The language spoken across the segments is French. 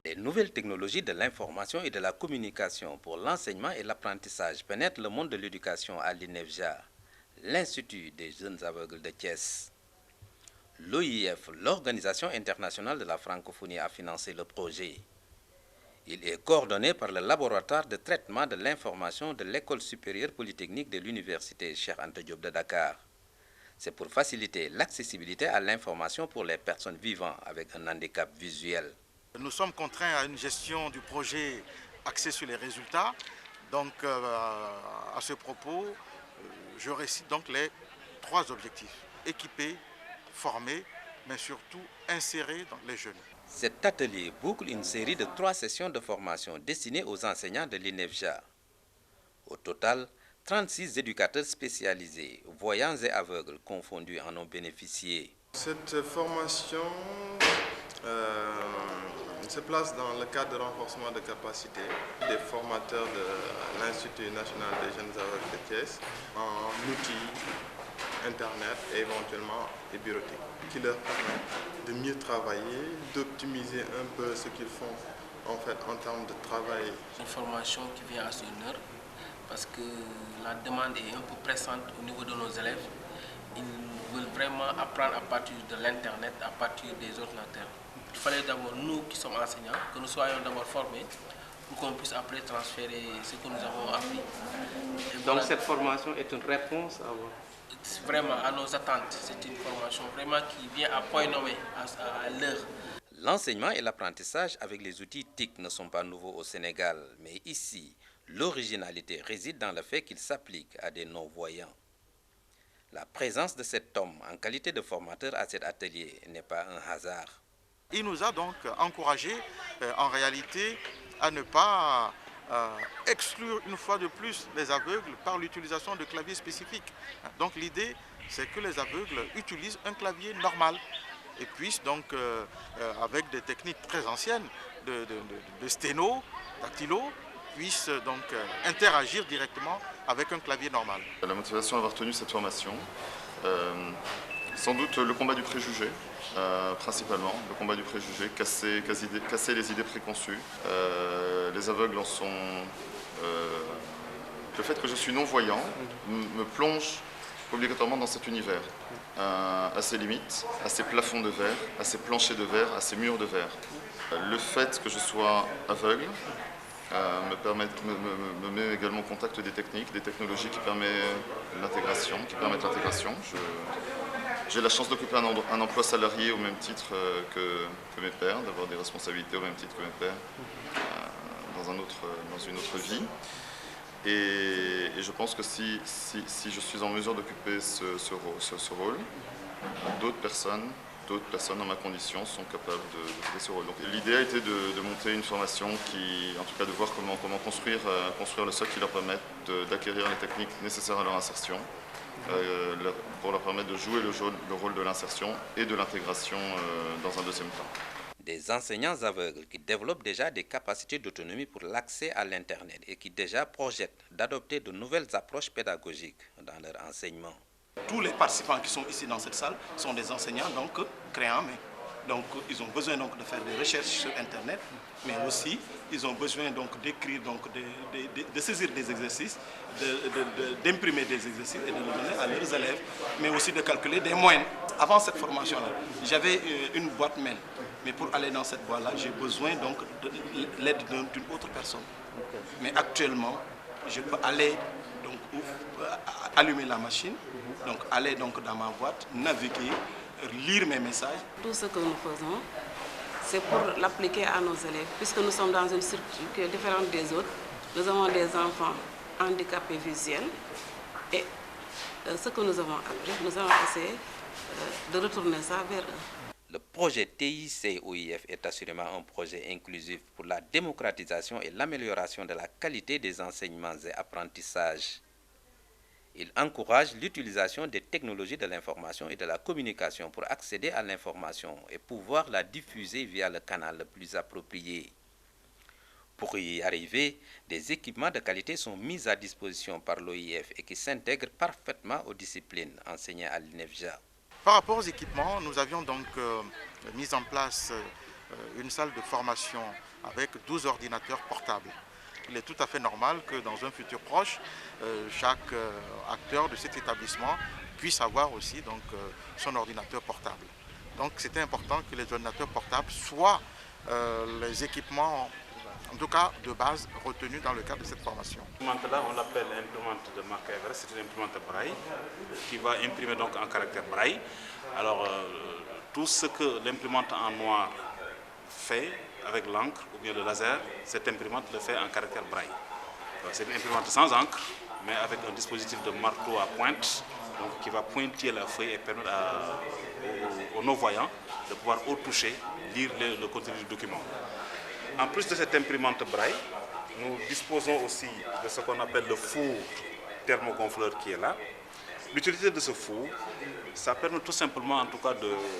Les nouvelles technologies de l'information et de la communication pour l'enseignement et l'apprentissage pénètrent le monde de l'éducation à l'INEFJA, l'Institut des jeunes aveugles de Thiès. L'OIF, l'Organisation internationale de la francophonie, a financé le projet. Il est coordonné par le laboratoire de traitement de l'information de l'École supérieure polytechnique de l'Université Cheikh Anta Diop de Dakar. C'est pour faciliter l'accessibilité à l'information pour les personnes vivant avec un handicap visuel. Nous sommes contraints à une gestion du projet axée sur les résultats. Donc, à ce propos, je récite donc les 3 objectifs. Équiper, former, mais surtout insérer dans les jeunes. Cet atelier boucle une série de 3 sessions de formation destinées aux enseignants de l'INEFJA. Au total, 36 éducateurs spécialisés, voyants et aveugles confondus, en ont bénéficié. Cette formation se place dans le cadre de renforcement de capacité des formateurs de l'Institut national des jeunes aveugles de Thiès en outils Internet et éventuellement les bureautiques, qui leur permettent de mieux travailler, d'optimiser un peu ce qu'ils font en fait en termes de travail. Une formation qui vient à son heure parce que la demande est un peu pressante au niveau de nos élèves. Ils veulent vraiment apprendre à partir de l'Internet, à partir des ordinateurs. Il fallait d'abord, nous qui sommes enseignants, que nous soyons d'abord formés pour qu'on puisse après transférer ce que nous avons appris. Et donc voilà. Cette formation est une réponse vraiment à nos attentes. C'est une formation vraiment qui vient à point nommé, à l'heure. L'enseignement et l'apprentissage avec les outils TIC ne sont pas nouveaux au Sénégal, mais ici, l'originalité réside dans le fait qu'il s'applique à des non-voyants. La présence de cet homme en qualité de formateur à cet atelier n'est pas un hasard. Il nous a donc encouragés en réalité à ne pas exclure une fois de plus les aveugles par l'utilisation de claviers spécifiques. Donc l'idée, c'est que les aveugles utilisent un clavier normal et puissent donc, avec des techniques très anciennes de sténo, dactylo, puissent donc interagir directement avec un clavier normal. La motivation d'avoir tenu cette formation, sans doute le combat du préjugé, principalement, le combat du préjugé, casser les idées préconçues. Les aveugles en sont... le fait que je suis non-voyant me plonge obligatoirement dans cet univers, à ses limites, à ses plafonds de verre, à ses planchers de verre, à ses murs de verre. Le fait que je sois aveugle me met également en contact des techniques, des technologies qui permettent l'intégration. J'ai la chance d'occuper un emploi salarié au même titre que mes pairs, d'avoir des responsabilités au même titre que mes pairs dans une autre vie. Et je pense que si je suis en mesure d'occuper ce rôle, d'autres personnes dans ma condition sont capables d'occuper ce rôle. Donc l'idée a été de monter une formation en tout cas de voir comment construire le socle qui leur permette d'acquérir les techniques nécessaires à leur insertion, pour leur permettre de jouer le rôle de l'insertion et de l'intégration dans un deuxième temps. Des enseignants aveugles qui développent déjà des capacités d'autonomie pour l'accès à l'Internet et qui déjà projettent d'adopter de nouvelles approches pédagogiques dans leur enseignement. Tous les participants qui sont ici dans cette salle sont des enseignants donc créants, donc ils ont besoin donc de faire des recherches sur Internet, mais aussi ils ont besoin donc d'écrire, donc de saisir des exercices, d'imprimer des exercices et de les donner à leurs élèves, mais aussi de calculer des moyennes. Avant cette formation-là, j'avais une boîte mail, mais pour aller dans cette boîte-là, j'ai besoin donc de l'aide d'une autre personne. Mais actuellement, je peux aller donc allumer la machine, donc aller donc dans ma boîte, naviguer, lire mes messages. Tout ce que nous faisons, c'est pour l'appliquer à nos élèves, puisque nous sommes dans une structure qui est différente des autres. Nous avons des enfants handicapés visuels et ce que nous avons appris, nous avons essayé de retourner ça vers eux. Le projet TIC-OIF est assurément un projet inclusif pour la démocratisation et l'amélioration de la qualité des enseignements et apprentissages. Il encourage l'utilisation des technologies de l'information et de la communication pour accéder à l'information et pouvoir la diffuser via le canal le plus approprié. Pour y arriver, des équipements de qualité sont mis à disposition par l'OIF et qui s'intègrent parfaitement aux disciplines enseignées à l'INEFJA. Par rapport aux équipements, nous avions donc mis en place une salle de formation avec 12 ordinateurs portables. Il est tout à fait normal que dans un futur proche, chaque acteur de cet établissement puisse avoir aussi donc, son ordinateur portable. Donc c'était important que les ordinateurs portables soient les équipements, en tout cas de base, retenus dans le cadre de cette formation. L'imprimante-là, on l'appelle imprimante de marque Everest, c'est une imprimante braille qui va imprimer donc en caractère braille. Alors tout ce que l'imprimante en noir fait avec l'encre ou bien le laser, cette imprimante le fait en caractère braille. C'est une imprimante sans encre, mais avec un dispositif de marteau à pointe donc, qui va pointiller la feuille et permettre aux non-voyants de pouvoir au toucher lire le contenu du document. En plus de cette imprimante braille, nous disposons aussi de ce qu'on appelle le four thermogonfleur qui est là. L'utilité de ce four, ça permet tout simplement, en tout cas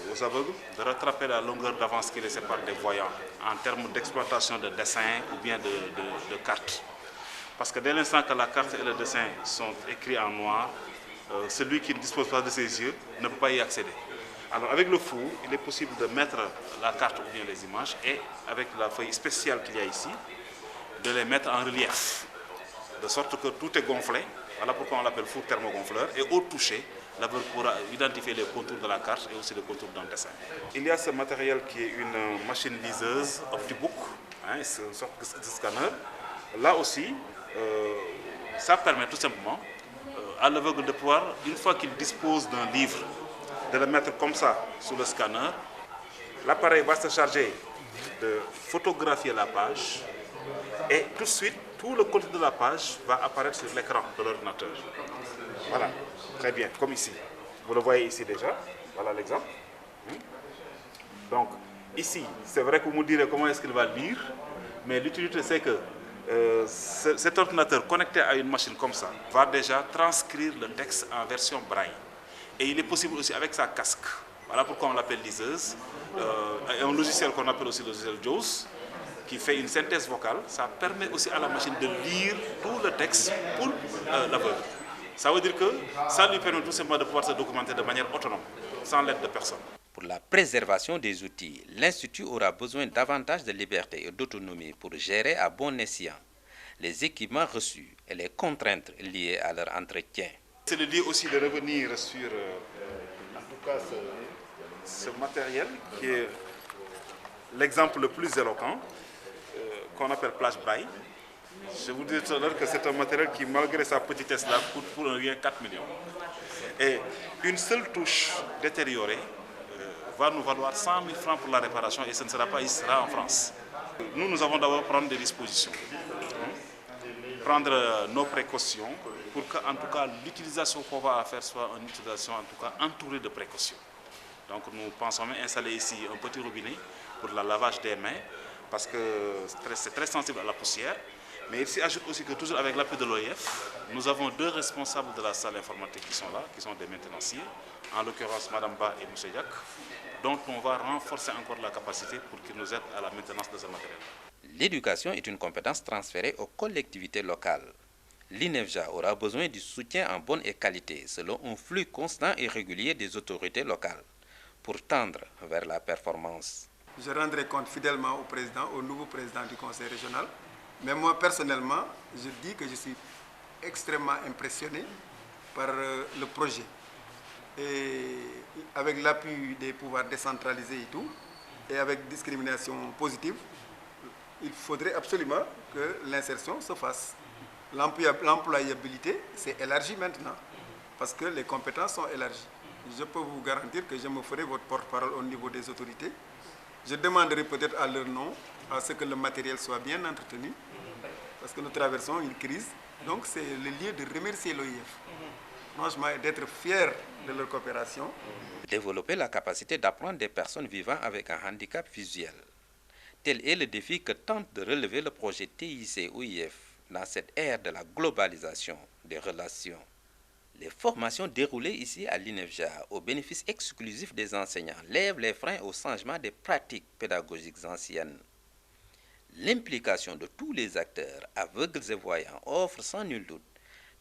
aux aveugles, de rattraper la longueur d'avance qui les sépare des voyants en termes d'exploitation de dessins ou bien de cartes. Parce que dès l'instant que la carte et le dessin sont écrits en noir, celui qui ne dispose pas de ses yeux ne peut pas y accéder. Alors avec le four, il est possible de mettre la carte ou bien les images et avec la feuille spéciale qu'il y a ici, de les mettre en relief, de sorte que tout est gonflé. Voilà pourquoi on l'appelle four thermogonfleur. Et au toucher, l'aveugle pourra identifier les contours de la carte et aussi les contours d'un dessin. Il y a ce matériel qui est une machine liseuse OptiBook, c'est une sorte de scanner. Là aussi, ça permet tout simplement à l'aveugle de pouvoir, une fois qu'il dispose d'un livre, de le mettre comme ça sous le scanner. L'appareil va se charger de photographier la page et tout de suite, tout le contenu de la page va apparaître sur l'écran de l'ordinateur. Voilà, très bien, comme ici. Vous le voyez ici déjà, voilà l'exemple. Donc, ici, c'est vrai que vous me direz comment est-ce qu'il va lire, mais l'utilité c'est que cet ordinateur connecté à une machine comme ça va déjà transcrire le texte en version braille. Et il est possible aussi avec sa casque. Voilà pourquoi on l'appelle liseuse. Un logiciel qu'on appelle aussi le logiciel JAWS, qui fait une synthèse vocale, ça permet aussi à la machine de lire tout le texte pour l'aveugle. Ça veut dire que ça lui permet tout simplement de pouvoir se documenter de manière autonome, sans l'aide de personne. Pour la préservation des outils, l'Institut aura besoin davantage de liberté et d'autonomie pour gérer à bon escient les équipements reçus et les contraintes liées à leur entretien. C'est le lieu aussi de revenir sur en tout cas ce matériel qui est l'exemple le plus éloquent qu'on appelle plage braille. Je vous disais tout à l'heure que c'est un matériel qui, malgré sa petitesse là, coûte pour un rien 4 millions. Et une seule touche détériorée va nous valoir 100 000 francs pour la réparation et ce ne sera pas ici, ce sera en France. Nous avons d'abord prendre des dispositions, prendre nos précautions pour que, en tout cas, l'utilisation qu'on va faire soit une utilisation, en tout cas, entourée de précautions. Donc nous pensons même installer ici un petit robinet pour le lavage des mains, parce que c'est très sensible à la poussière. Mais il s'y ajoute aussi que toujours avec l'appui de l'OIF, nous avons 2 responsables de la salle informatique qui sont là, qui sont des maintenanciers, en l'occurrence Mme Ba et M. Yak, dont on va renforcer encore la capacité pour qu'ils nous aident à la maintenance de ce matériel. L'éducation est une compétence transférée aux collectivités locales. L'INEFJA aura besoin du soutien en bonne et qualité selon un flux constant et régulier des autorités locales pour tendre vers la performance. Je rendrai compte fidèlement au nouveau président du conseil régional. Mais moi, personnellement, je dis que je suis extrêmement impressionné par le projet. Et avec l'appui des pouvoirs décentralisés et tout, et avec discrimination positive, il faudrait absolument que l'insertion se fasse. L'employabilité s'est élargie maintenant, parce que les compétences sont élargies. Je peux vous garantir que je me ferai votre porte-parole au niveau des autorités. Je demanderai peut-être à leur nom à ce que le matériel soit bien entretenu, parce que nous traversons une crise. Donc c'est le lieu de remercier l'OIF, franchement, et d'être fier de leur coopération. Développer la capacité d'apprendre des personnes vivant avec un handicap visuel. Tel est le défi que tente de relever le projet TIC-OIF dans cette ère de la globalisation des relations. Les formations déroulées ici à l'INEFJA au bénéfice exclusif des enseignants lèvent les freins au changement des pratiques pédagogiques anciennes. L'implication de tous les acteurs, aveugles et voyants, offre sans nul doute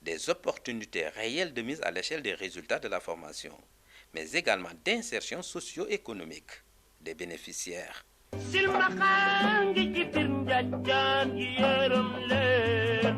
des opportunités réelles de mise à l'échelle des résultats de la formation, mais également d'insertion socio-économique des bénéficiaires. Silmaxa ngi ci biir njàccaar yërëm leen